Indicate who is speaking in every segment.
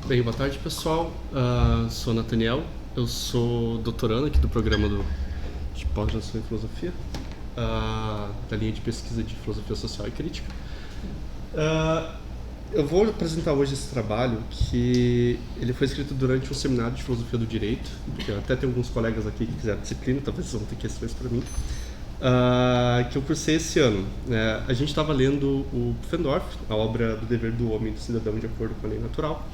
Speaker 1: Bem, boa tarde, pessoal. Sou Nathaniel, eu sou doutorando aqui do programa de pós-graduação em filosofia, da linha de pesquisa de filosofia social e crítica. Eu vou apresentar hoje esse trabalho que ele foi escrito durante um seminário de filosofia do direito, que até tem alguns colegas aqui que fizeram disciplina, talvez vão ter questões para mim, que eu cursei esse ano. A gente estava lendo o Pufendorf, a obra do dever do homem e do cidadão de acordo com a lei natural.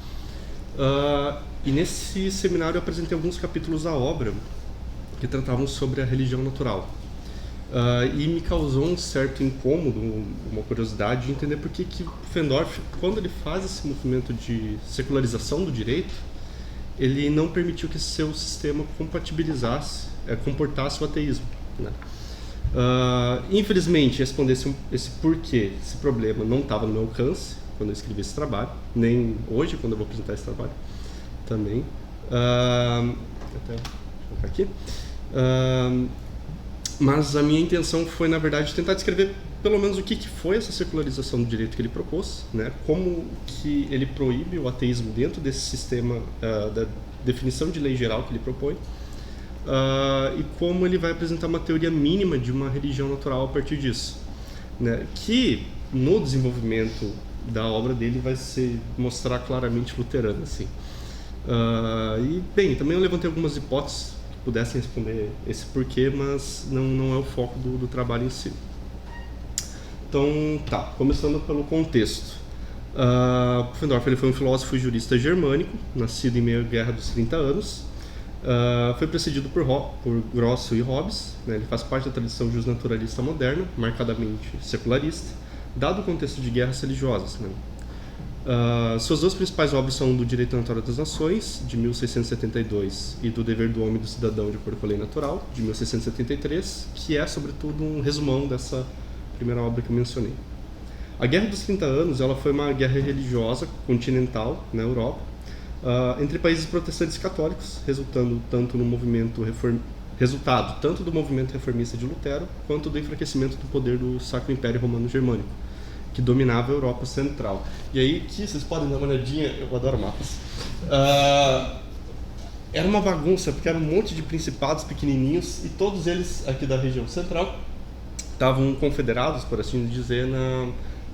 Speaker 1: E nesse seminário eu apresentei alguns capítulos da obra que tratavam sobre a religião natural. E me causou um certo incômodo, uma curiosidade de entender por que Pufendorf, quando ele faz esse movimento de secularização do direito, ele não permitiu que seu sistema compatibilizasse, comportasse o ateísmo, né? Infelizmente, responder esse porquê, esse problema não estava no meu alcance quando eu escrevi esse trabalho, nem hoje quando eu vou apresentar esse trabalho também. Até colocar aqui. Mas a minha intenção foi, na verdade, tentar descrever pelo menos o que foi essa secularização do direito que ele propôs, né? Como que ele proíbe o ateísmo dentro desse sistema da definição de lei geral que ele propõe, e como ele vai apresentar uma teoria mínima de uma religião natural a partir disso, né? Que no desenvolvimento da obra dele vai se mostrar claramente luterano, assim. E bem, também eu levantei algumas hipóteses que pudessem responder esse porquê, mas não é o foco do trabalho em si. Então, começando pelo contexto. Pufendorf ele foi um filósofo e jurista germânico, nascido em meio à Guerra dos 30 anos. Foi precedido por Grosso e Hobbes, né? Ele faz parte da tradição justnaturalista moderna, marcadamente secularista, dado o contexto de guerras religiosas, né? Suas duas principais obras são do Direito Natural das Nações, de 1672, e do Dever do Homem e do Cidadão de acordo com a Lei Natural, de 1673, que é, sobretudo, um resumão dessa primeira obra que eu mencionei. A Guerra dos 30 Anos ela foi uma guerra religiosa continental na Europa, entre países protestantes e católicos, resultado tanto do movimento reformista de Lutero, quanto do enfraquecimento do poder do Sacro Império Romano Germânico, que dominava a Europa Central. E aí, aqui vocês podem dar uma olhadinha, eu adoro mapas. Era uma bagunça, porque era um monte de principados pequenininhos, e todos eles aqui da região central estavam confederados, por assim dizer,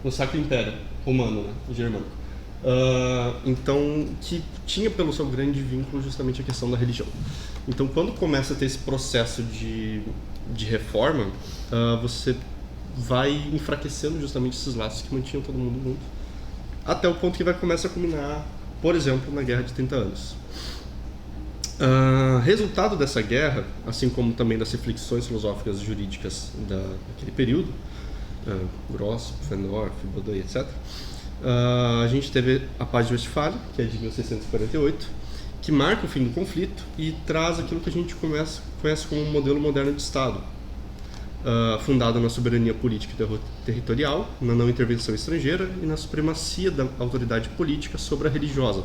Speaker 1: no Sacro Império Romano, né, germânico. Então, que tinha pelo seu grande vínculo justamente a questão da religião. Então, quando começa a ter esse processo de reforma, você vai enfraquecendo justamente esses laços que mantinham todo mundo junto, até o ponto que vai começar a culminar, por exemplo, na Guerra de 30 Anos. Resultado dessa guerra, assim como também das reflexões filosóficas e jurídicas daquele período, Grosso, Pufendorf, Baudin, etc., a gente teve a Paz de Westfália, que é de 1648, que marca o fim do conflito e traz aquilo que a gente conhece como um modelo moderno de Estado, fundado na soberania política e territorial, na não intervenção estrangeira e na supremacia da autoridade política sobre a religiosa,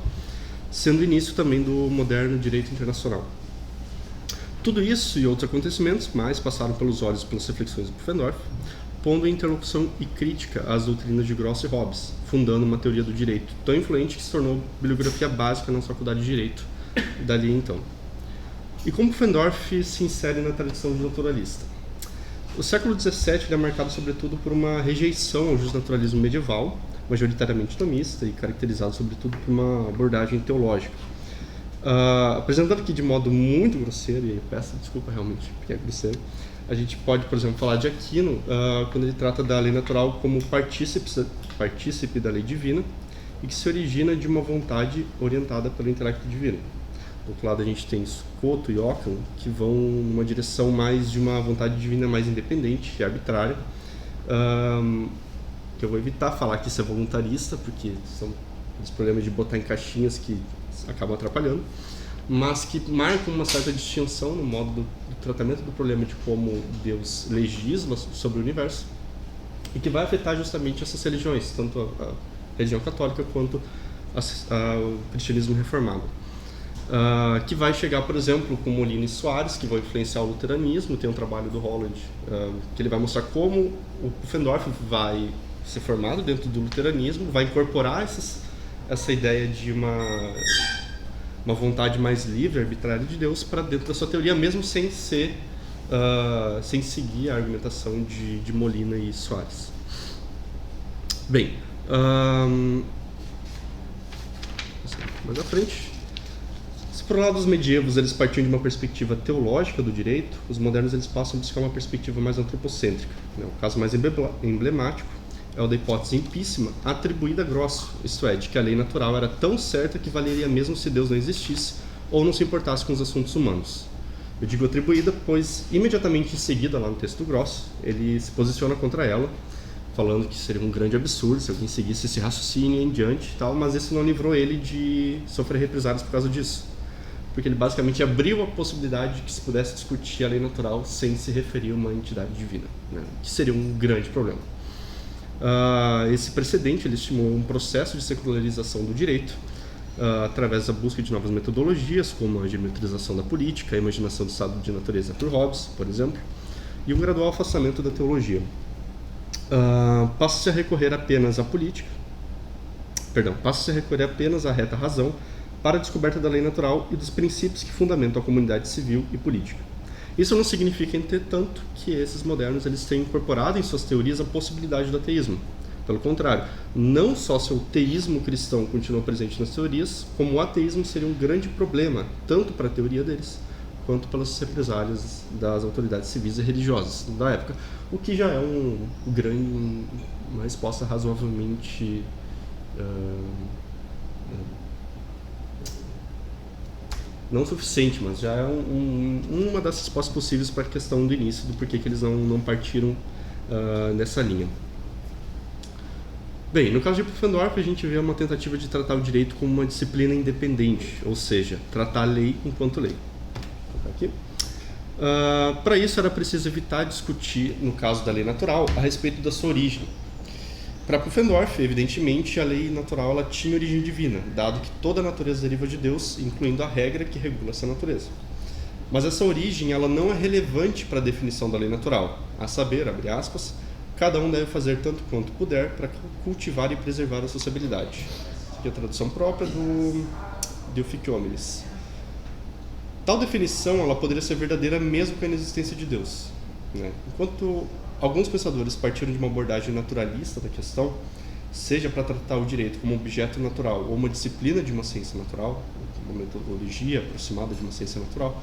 Speaker 1: sendo o início também do moderno direito internacional. Tudo isso e outros acontecimentos mais passaram pelos olhos e pelas reflexões de Pufendorf, pondo em interlocução e crítica às doutrinas de Grosso e Hobbes, fundando uma teoria do direito tão influente que se tornou bibliografia básica na faculdade de Direito dali então. E como Pufendorf se insere na tradição naturalista? O século XVII é marcado sobretudo por uma rejeição ao justnaturalismo medieval, majoritariamente tomista e caracterizado sobretudo por uma abordagem teológica. Apresentando aqui de modo muito grosseiro, e peço desculpa realmente, porque é grosseiro, a gente pode, por exemplo, falar de Aquino quando ele trata da lei natural como partícipe da lei divina e que se origina de uma vontade orientada pelo intelecto divino. Do outro lado a gente tem Scoto e Ockham, que vão numa direção mais de uma vontade divina mais independente e arbitrária, que eu vou evitar falar que isso é voluntarista, porque são os problemas de botar em caixinhas que acabam atrapalhando, mas que marcam uma certa distinção no modo do tratamento do problema de como Deus legisla sobre o universo e que vai afetar justamente essas religiões, tanto a religião católica quanto o cristianismo reformado. Que vai chegar, por exemplo, com Molina e Soares, que vão influenciar o luteranismo. Tem um trabalho do Holland que ele vai mostrar como o Pufendorf vai ser formado dentro do luteranismo, vai incorporar essa ideia de uma vontade mais livre, arbitrária de Deus para dentro da sua teoria, mesmo sem ser sem seguir a argumentação de Molina e Soares. Bem, mais à frente, se por lado os medievos eles partiam de uma perspectiva teológica do direito, os modernos eles passam a buscar uma perspectiva mais antropocêntrica. O caso mais emblemático é o da hipótese impíssima atribuída a Grosso, isto é, de que a lei natural era tão certa que valeria mesmo se Deus não existisse ou não se importasse com os assuntos humanos. Eu digo atribuída, pois imediatamente em seguida, lá no texto do Grosso, ele se posiciona contra ela, falando que seria um grande absurdo se alguém seguisse esse raciocínio em diante e tal, mas isso não livrou ele de sofrer represálias por causa disso. Porque ele basicamente abriu a possibilidade de que se pudesse discutir a lei natural sem se referir a uma entidade divina, né? Que seria um grande problema. Esse precedente ele estimulou um processo de secularização do direito através da busca de novas metodologias, como a geometrização da política, a imaginação do estado de natureza por Hobbes, por exemplo, e um gradual afastamento da teologia. Passa-se a recorrer apenas à política, passa-se a recorrer apenas à reta razão para a descoberta da lei natural e dos princípios que fundamentam a comunidade civil e política. Isso não significa, entretanto, que esses modernos eles tenham incorporado em suas teorias a possibilidade do ateísmo. Pelo contrário, não só se o teísmo cristão continua presente nas teorias, como o ateísmo seria um grande problema, tanto para a teoria deles, quanto pelas represálias das autoridades civis e religiosas da época, o que já é uma resposta razoavelmente não suficiente, mas já é uma das respostas possíveis para a questão do início, do porquê que eles não partiram nessa linha. Bem, no caso de Pufendorf, a gente vê uma tentativa de tratar o direito como uma disciplina independente, ou seja, tratar a lei enquanto lei. Vou colocar aqui. Para isso era preciso evitar discutir, no caso da lei natural, a respeito da sua origem. Para Pufendorf, evidentemente, a lei natural ela tinha origem divina, dado que toda a natureza deriva de Deus, incluindo a regra que regula essa natureza. Mas essa origem ela não é relevante para a definição da lei natural, a saber, abre aspas, cada um deve fazer tanto quanto puder para cultivar e preservar a sociabilidade. Essa aqui é a tradução própria do Ficômenes. Tal definição ela poderia ser verdadeira mesmo com a inexistência de Deus, né? Enquanto alguns pensadores partiram de uma abordagem naturalista da questão, seja para tratar o direito como um objeto natural ou uma disciplina de uma ciência natural, uma metodologia aproximada de uma ciência natural,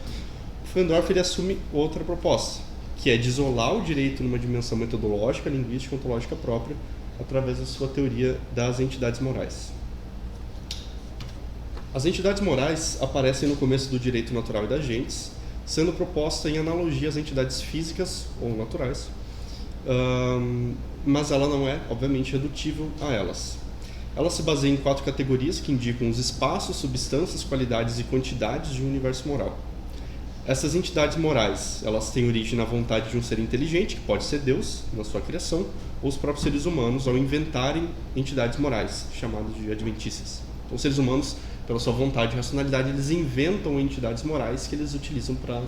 Speaker 1: Pufendorf ele assume outra proposta, que é de isolar o direito numa dimensão metodológica, linguística e ontológica própria, através da sua teoria das entidades morais. As entidades morais aparecem no começo do direito natural e das gentes, sendo proposta em analogia às entidades físicas ou naturais, mas ela não é, obviamente, redutível a elas. Ela se baseia em 4 categorias que indicam os espaços, substâncias, qualidades e quantidades de um universo moral. Essas entidades morais, elas têm origem na vontade de um ser inteligente, que pode ser Deus, na sua criação, ou os próprios seres humanos ao inventarem entidades morais, chamadas de adventícias. Então, os seres humanos, pela sua vontade e racionalidade, eles inventam entidades morais que eles utilizam para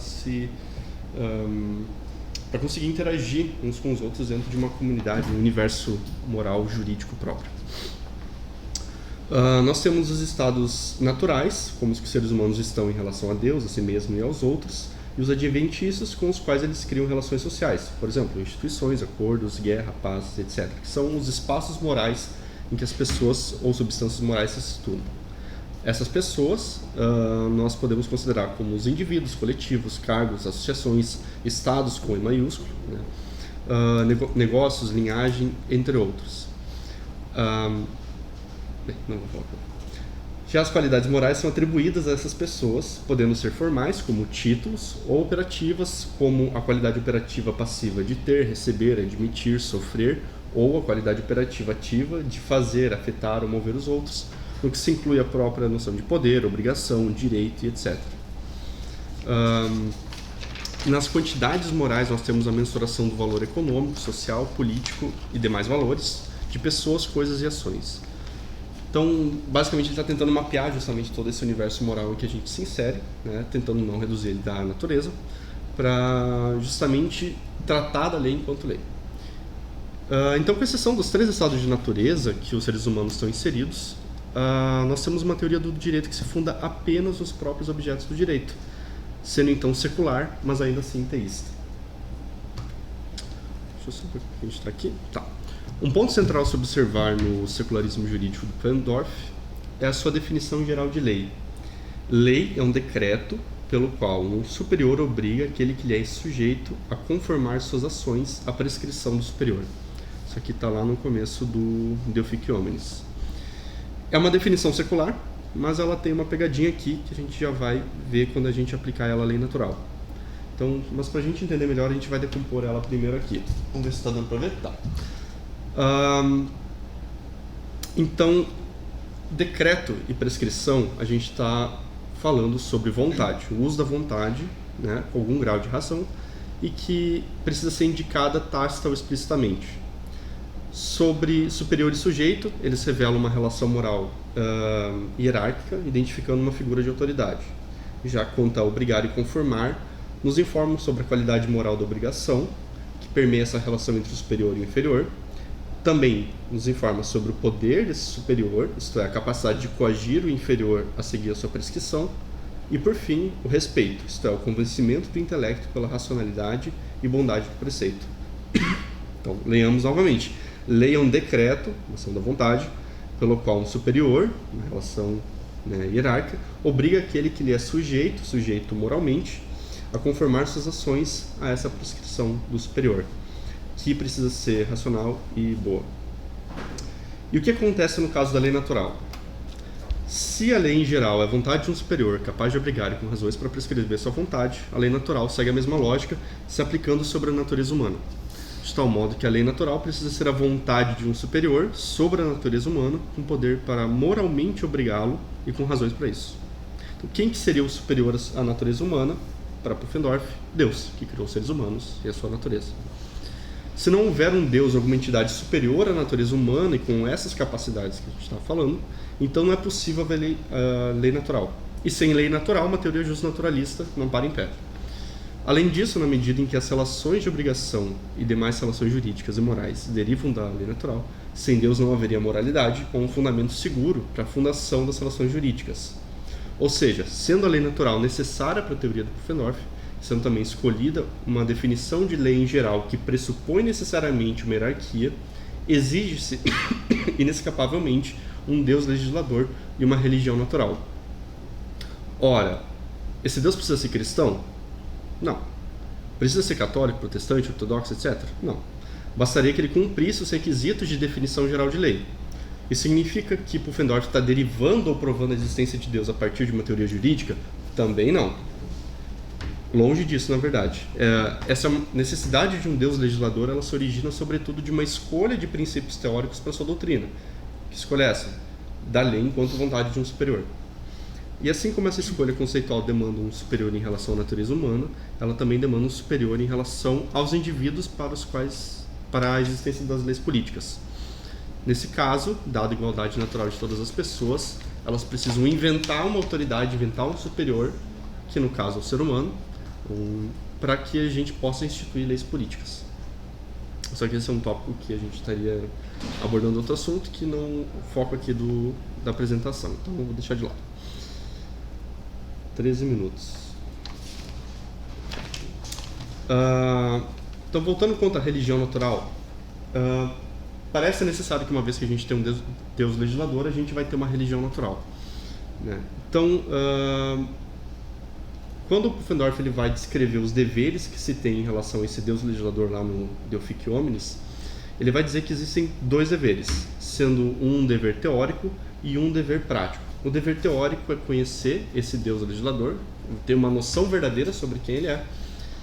Speaker 1: conseguir interagir uns com os outros dentro de uma comunidade, um universo moral jurídico próprio. Nós temos os estados naturais, como os que os seres humanos estão em relação a Deus, a si mesmo e aos outros, e os adventícios com os quais eles criam relações sociais, por exemplo, instituições, acordos, guerra, paz, etc., que são os espaços morais em que as pessoas ou substâncias morais se situam. Essas pessoas nós podemos considerar como os indivíduos, coletivos, cargos, associações, estados com E maiúsculo, né? Negócios, linhagem, entre outros. Não vou falar. Já as qualidades morais são atribuídas a essas pessoas, podendo ser formais, como títulos, ou operativas, como a qualidade operativa passiva de ter, receber, admitir, sofrer, ou a qualidade operativa ativa de fazer, afetar ou mover os outros, no que se inclui a própria noção de poder, obrigação, direito e etc. Nas quantidades morais nós temos a mensuração do valor econômico, social, político e demais valores de pessoas, coisas e ações. Então, basicamente, ele está tentando mapear justamente todo esse universo moral em que a gente se insere, né, tentando não reduzir ele da natureza, para justamente tratar da lei enquanto lei. Então, com exceção dos 3 estados de natureza que os seres humanos estão inseridos, nós temos uma teoria do direito que se funda apenas nos próprios objetos do direito, sendo então secular, mas ainda assim teísta. Deixa eu só ver o que a gente está aqui. Tá. Um ponto central a se observar no secularismo jurídico do Pfenndorf é a sua definição geral de lei. Lei é um decreto pelo qual um superior obriga aquele que lhe é sujeito a conformar suas ações à prescrição do superior. Isso aqui está lá no começo do De Officio Hominis. É uma definição secular, mas ela tem uma pegadinha aqui que a gente já vai ver quando a gente aplicar ela à lei natural. Então, mas para a gente entender melhor, a gente vai decompor ela primeiro aqui. Vamos ver se está dando para ver? Tá. Então, decreto e prescrição, a gente está falando sobre vontade, o uso da vontade, né, com algum grau de razão, e que precisa ser indicada tácita ou explicitamente. Sobre superior e sujeito, eles revelam uma relação moral hierárquica, identificando uma figura de autoridade. Já quanto a obrigar e conformar, nos informam sobre a qualidade moral da obrigação, que permeia essa relação entre o superior e o inferior. Também nos informa sobre o poder desse superior, isto é, a capacidade de coagir o inferior a seguir a sua prescrição. E, por fim, o respeito, isto é, o convencimento do intelecto pela racionalidade e bondade do preceito. Então, leiamos novamente. Lei é um decreto, uma ação da vontade, pelo qual um superior, uma relação hierárquica, obriga aquele que lhe é sujeito moralmente, a conformar suas ações a essa prescrição do superior, que precisa ser racional e boa. E o que acontece no caso da lei natural? Se a lei em geral é a vontade de um superior capaz de obrigar e com razões para prescrever sua vontade, a lei natural segue a mesma lógica, se aplicando sobre a natureza humana. De tal modo que a lei natural precisa ser a vontade de um superior sobre a natureza humana, com poder para moralmente obrigá-lo e com razões para isso. Então, quem que seria o superior à natureza humana? Para Pfenndorf, Deus, que criou os seres humanos e a sua natureza. Se não houver um Deus ou alguma entidade superior à natureza humana e com essas capacidades que a gente está falando, então não é possível haver lei natural. E sem lei natural, uma teoria justnaturalista não para em pé. Além disso, na medida em que as relações de obrigação e demais relações jurídicas e morais derivam da lei natural, sem Deus não haveria moralidade ou um fundamento seguro para a fundação das relações jurídicas. Ou seja, sendo a lei natural necessária para a teoria do Pfenndorf, sendo também escolhida uma definição de lei em geral que pressupõe necessariamente uma hierarquia, exige-se inescapavelmente um Deus legislador e uma religião natural. Ora, esse Deus precisa ser cristão? Não. Precisa ser católico, protestante, ortodoxo, etc? Não. Bastaria que ele cumprisse os requisitos de definição geral de lei. Isso significa que Pfenndorf está derivando ou provando a existência de Deus a partir de uma teoria jurídica? Também não. Longe disso, na verdade. Essa necessidade de um Deus legislador, ela se origina sobretudo de uma escolha de princípios teóricos para sua doutrina. Que escolha é essa? Da lei enquanto vontade de um superior. E assim como essa escolha conceitual demanda um superior em relação à natureza humana, ela também demanda um superior em relação aos indivíduos para a existência das leis políticas. Nesse caso, dada a igualdade natural de todas as pessoas, elas precisam inventar uma autoridade, inventar um superior, que no caso é o ser humano, para que a gente possa instituir leis políticas. Só que esse é um tópico que a gente estaria abordando outro assunto que não o foco aqui da apresentação, então eu vou deixar de lado. 13 minutos. Então, voltando quanto à religião natural, parece necessário que uma vez que a gente tem um Deus legislador, a gente vai ter uma religião natural, né? Então, quando o Pfenndorf ele vai descrever os deveres que se tem em relação a esse Deus legislador lá no De Officio Hominis, ele vai dizer que existem dois deveres, sendo um dever teórico e um dever prático. O dever teórico é conhecer esse Deus legislador, ter uma noção verdadeira sobre quem ele é,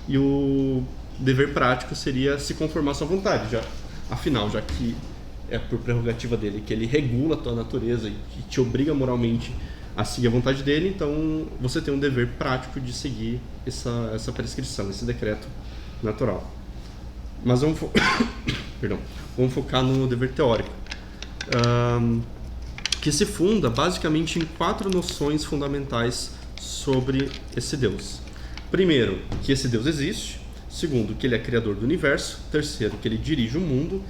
Speaker 1: e o dever prático seria se conformar à sua vontade, afinal, já que é por prerrogativa dele que ele regula a tua natureza e te obriga moralmente a seguir a vontade dele, então você tem um dever prático de seguir essa prescrição, esse decreto natural. Mas vamos focar no dever teórico, que se funda basicamente em 4 noções fundamentais sobre esse Deus. Primeiro, que esse Deus existe. Segundo, que ele é criador do universo. Terceiro, que ele dirige o mundo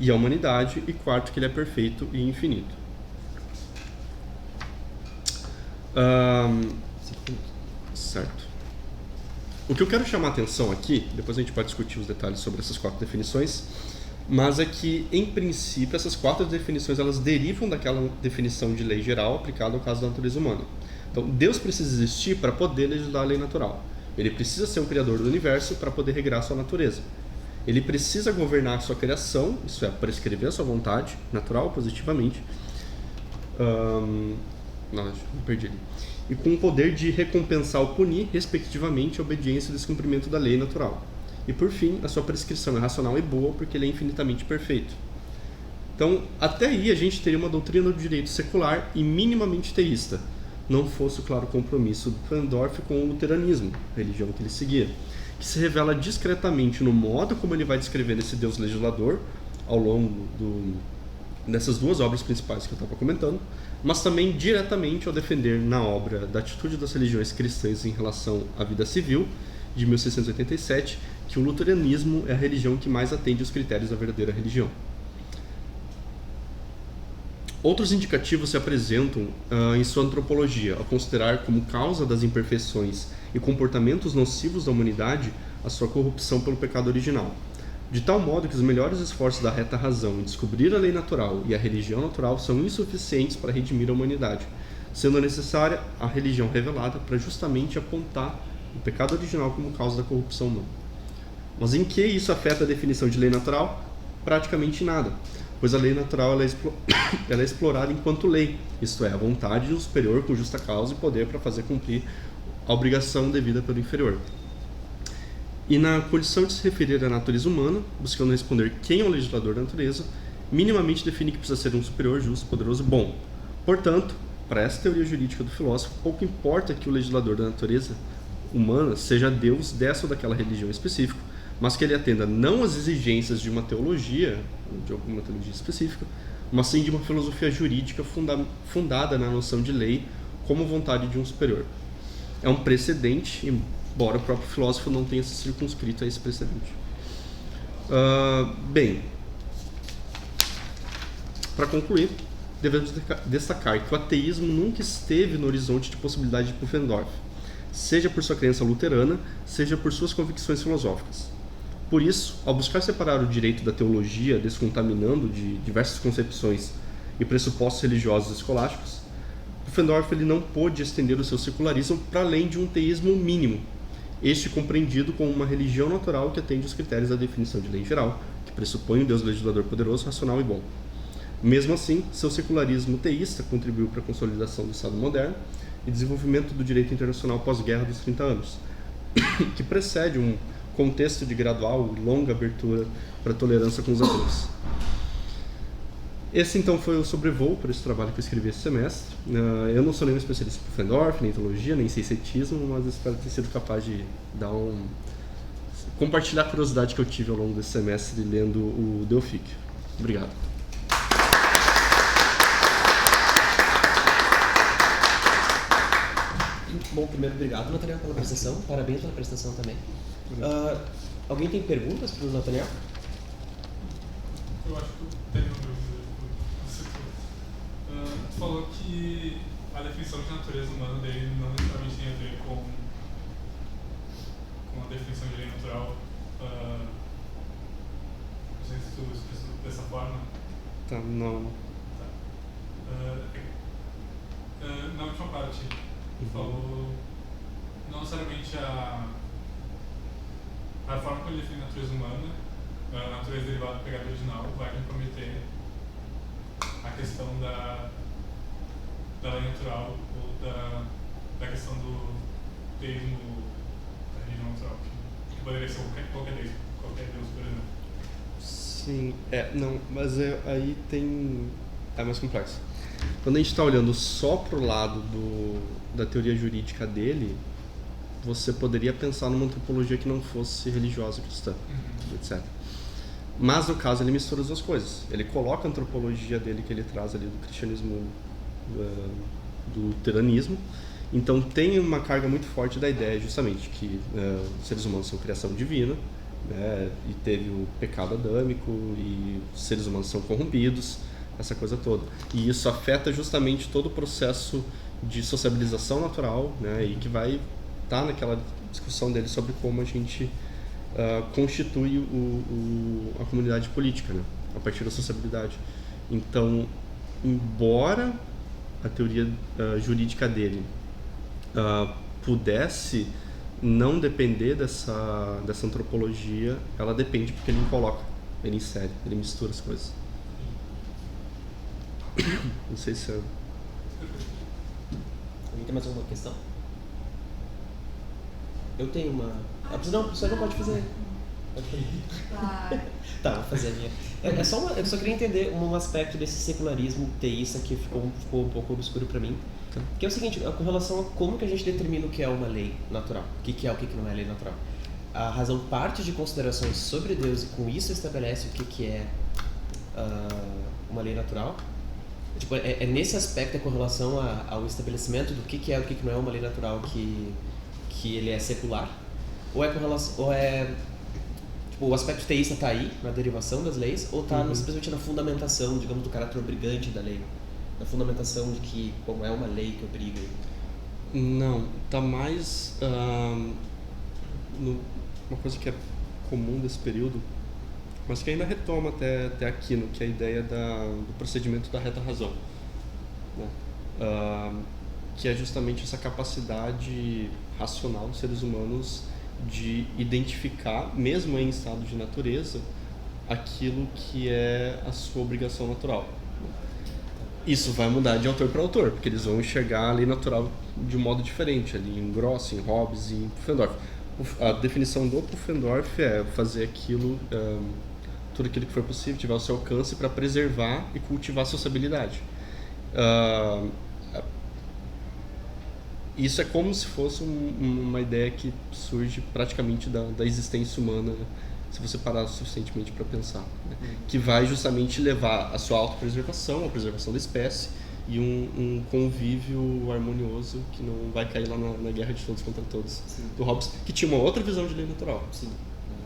Speaker 1: e a humanidade. E quarto, que ele é perfeito e infinito. Ahn, certo. O que eu quero chamar a atenção aqui, depois a gente pode discutir os detalhes sobre essas 4 definições, mas é que, em princípio, essas 4 definições elas derivam daquela definição de lei geral aplicada ao caso da natureza humana. Então, Deus precisa existir para poder legislar a lei natural. Ele precisa ser o criador do universo para poder regrar a sua natureza. Ele precisa governar a sua criação, isso é, prescrever a sua vontade, natural ou positivamente. Não, me perdi ali. E com o poder de recompensar ou punir, respectivamente, a obediência e o descumprimento da lei natural. E por fim, a sua prescrição é racional e boa porque ele é infinitamente perfeito. Então, até aí a gente teria uma doutrina do direito secular e minimamente teísta, não fosse o claro compromisso do Pfenndorf com o luteranismo, a religião que ele seguia, que se revela discretamente no modo como ele vai descrever esse Deus legislador ao longo dessas 2 obras principais que eu estava comentando, mas também diretamente ao defender na obra da Atitude das Religiões Cristãs em Relação à Vida Civil, de 1687, que o luteranismo é a religião que mais atende aos critérios da verdadeira religião. Outros indicativos se apresentam em sua antropologia, ao considerar como causa das imperfeições e comportamentos nocivos da humanidade a sua corrupção pelo pecado original, de tal modo que os melhores esforços da reta razão em descobrir a lei natural e a religião natural são insuficientes para redimir a humanidade, sendo necessária a religião revelada para justamente apontar o pecado original como causa da corrupção humana. Mas em que isso afeta a definição de lei natural? Praticamente nada, pois a lei natural ela é explorada enquanto lei, isto é, a vontade do superior com justa causa e poder para fazer cumprir a obrigação devida pelo inferior. E na condição de se referir à natureza humana, buscando responder quem é o legislador da natureza, minimamente define que precisa ser um superior, justo, poderoso e bom. Portanto, para essa teoria jurídica do filósofo, pouco importa que o legislador da natureza humana seja Deus dessa ou daquela religião específica, mas que ele atenda não às exigências de uma teologia, de alguma teologia específica, mas sim de uma filosofia jurídica fundada na noção de lei como vontade de um superior. É um precedente, embora o próprio filósofo não tenha se circunscrito a esse precedente. Bem, para concluir, devemos destacar que o ateísmo nunca esteve no horizonte de possibilidade de Pufendorf, seja por sua crença luterana, seja por suas convicções filosóficas. Por isso, ao buscar separar o direito da teologia, descontaminando de diversas concepções e pressupostos religiosos escolásticos, Pufendorf ele não pôde estender o seu secularismo para além de um teísmo mínimo, este compreendido como uma religião natural que atende aos critérios da definição de lei geral, que pressupõe um Deus legislador poderoso, racional e bom. Mesmo assim, seu secularismo teísta contribuiu para a consolidação do Estado moderno e desenvolvimento do direito internacional pós-guerra dos 30 anos, que precede um contexto de gradual e longa abertura para a tolerância com os ateus. Esse então foi o sobrevoo para esse trabalho que eu escrevi esse semestre. Eu não sou nenhum especialista em Pufendorf, nem em teologia, nem em ceicetismo, mas espero ter sido capaz de compartilhar a curiosidade que eu tive ao longo desse semestre lendo o De Officio. Obrigado.
Speaker 2: Bom, primeiro, obrigado, Nathaniel, pela apresentação. Parabéns pela apresentação também. Alguém tem perguntas para o Nathaniel?
Speaker 3: Eu acho que eu tenho uma dúvida. Tu falou que a definição de natureza humana dele não necessariamente tem a ver com a definição de lei natural. Não sei se tu expressou dessa forma.
Speaker 1: Tá, não.
Speaker 3: Tá. Na última parte, tu falou não necessariamente a forma como ele define a natureza humana, a natureza derivada do pecado original, vai comprometer a questão da lei natural ou da questão do teísmo da religião natural, que poderia ser qualquer Deus, por exemplo.
Speaker 1: Sim, não, mas aí é mais complexo. Quando a gente está olhando só para o lado da teoria jurídica dele, você poderia pensar numa antropologia que não fosse religiosa cristã, etc. Mas no caso ele mistura as duas coisas. Ele coloca a antropologia dele que ele traz ali do cristianismo, do luteranismo. Então tem uma carga muito forte da ideia justamente que os seres humanos são criação divina, né, e teve o pecado adâmico e os seres humanos são corrompidos, essa coisa toda. E isso afeta justamente todo o processo de sociabilização natural, né, e que vai estar naquela discussão dele sobre como a gente constitui a comunidade política, né, a partir da sociabilidade. Então, embora a teoria jurídica dele pudesse não depender dessa antropologia, ela depende porque ele coloca, ele insere, ele mistura as coisas. Não sei se
Speaker 2: Alguém tem mais alguma questão? Eu tenho uma... Não, você não pode fazer. Pode fazer. Tá, vou fazer a minha. Eu só queria entender um aspecto desse secularismo teísta que ficou um pouco obscuro para mim.
Speaker 1: Tá.
Speaker 2: Que é o seguinte, com relação a como que a gente determina o que é uma lei natural. O que é o que não é lei natural. A razão parte de considerações sobre Deus e com isso estabelece o que é uma lei natural. Tipo, é nesse aspecto, com relação ao estabelecimento do que é o que não é uma lei natural que ele é secular? Ou é com relação... Tipo, o aspecto teísta está aí, na derivação das leis, ou está simplesmente na fundamentação, digamos, do caráter obrigante da lei? Na fundamentação de que, como é uma lei que obriga?
Speaker 1: Não, está mais uma coisa que é comum desse período, mas que ainda retoma até Aquino, que é a ideia do procedimento da reta razão, né? Que é justamente essa capacidade racional dos seres humanos de identificar, mesmo em estado de natureza, aquilo que é a sua obrigação natural. Isso vai mudar de autor para autor, porque eles vão enxergar a lei natural de um modo diferente, ali em Gross, em Hobbes e em Pufendorf. A definição do Pufendorf é fazer aquilo, tudo aquilo que for possível, tiver ao seu alcance para preservar e cultivar a sociabilidade. Isso é como se fosse uma ideia que surge praticamente da existência humana, se você parar suficientemente para pensar, né? Que vai justamente levar a sua autopreservação, a preservação da espécie e um convívio harmonioso que não vai cair lá na guerra de todos contra todos. Sim. Do Hobbes, que tinha uma outra visão de lei natural. Sim.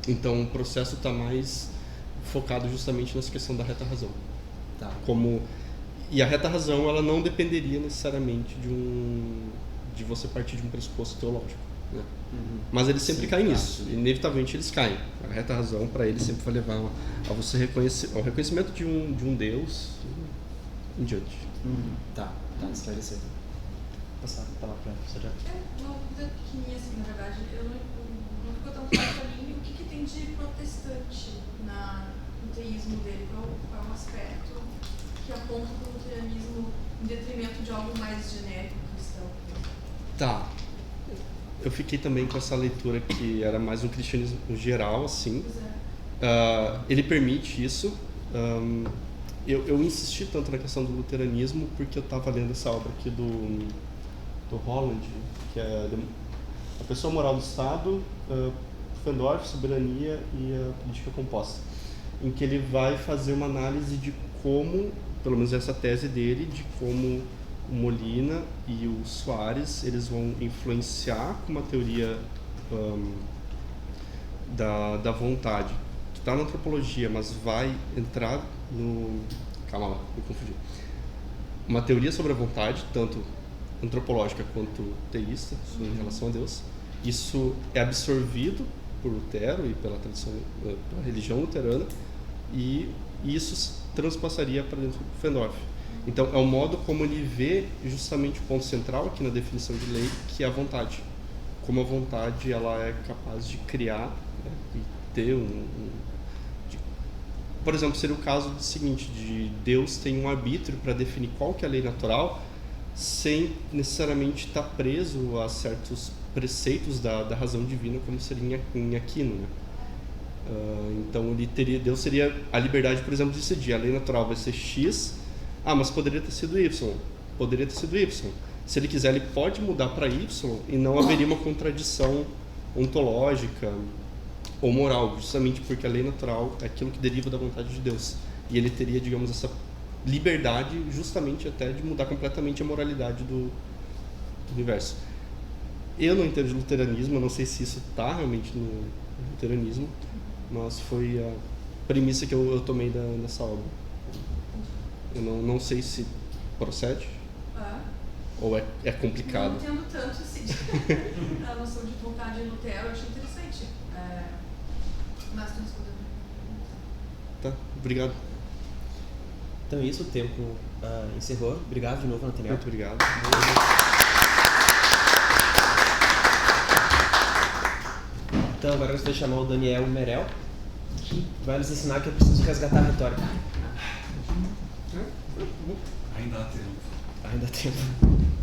Speaker 1: Então o processo está mais focado justamente nessa questão da reta razão.
Speaker 2: Tá.
Speaker 1: E a reta razão ela não dependeria necessariamente de você partir de um pressuposto teológico, né? Mas eles sempre caem nisso, inevitavelmente eles caem. A reta razão para eles sempre vai levar a você ao reconhecimento de um Deus em diante.
Speaker 2: Tá, esclareceu. Passar a palavra para a professora.
Speaker 4: Uma dúvida pequenininha, assim, na verdade, não ficou tão claro para mim o que tem de protestante no teísmo dele, qual é o aspecto que aponta para o luteranismo em detrimento de algo mais genérico cristão.
Speaker 1: Tá. Eu fiquei também com essa leitura que era mais um cristianismo geral, assim. Ele permite isso. Eu insisti tanto na questão do luteranismo porque eu estava lendo essa obra aqui do Holland, que é A Pessoa Moral do Estado, Pufendorf, Soberania e a Política Composta, em que ele vai fazer uma análise de como, pelo menos essa tese dele, de como o Molina e o Soares eles vão influenciar com uma teoria da vontade que está na antropologia, mas vai entrar no... Calma lá, me confundi. Uma teoria sobre a vontade, tanto antropológica quanto teísta, em relação a Deus. Isso é absorvido por Lutero e pela tradição, pela religião luterana, e isso transpassaria para dentro do Pufendorf. Então, é o modo como ele vê justamente o ponto central aqui na definição de lei, que é a vontade. Como a vontade ela é capaz de criar, né, e ter por exemplo, seria o caso do seguinte, de Deus tem um arbítrio para definir qual que é a lei natural, sem necessariamente estar preso a certos preceitos da razão divina, como seria em Aquino, né? Então, Deus teria a liberdade, por exemplo, de decidir, a lei natural vai ser X, mas poderia ter sido Y. Poderia ter sido Y. Se ele quiser, ele pode mudar para Y e não haveria uma contradição ontológica ou moral, justamente porque a lei natural é aquilo que deriva da vontade de Deus. E ele teria, digamos, essa liberdade justamente até de mudar completamente a moralidade do universo. Eu não entendo de luteranismo, eu não sei se isso está realmente no luteranismo, mas foi a premissa que eu tomei dessa obra. Eu não sei se procede Ou é complicado?
Speaker 4: Não entendo tanto assim, a noção de vontade em Lutero, eu achei interessante. Mas tu respondeu.
Speaker 1: Tá, obrigado.
Speaker 2: Então é isso, o tempo encerrou. Obrigado de novo, Nathaniel.
Speaker 1: Muito obrigado.
Speaker 2: Então agora eu gostaria de chamar o Daniel Merel, que vai nos ensinar que eu preciso resgatar a retórica.
Speaker 5: Ainda há tempo.
Speaker 2: Ainda há tempo.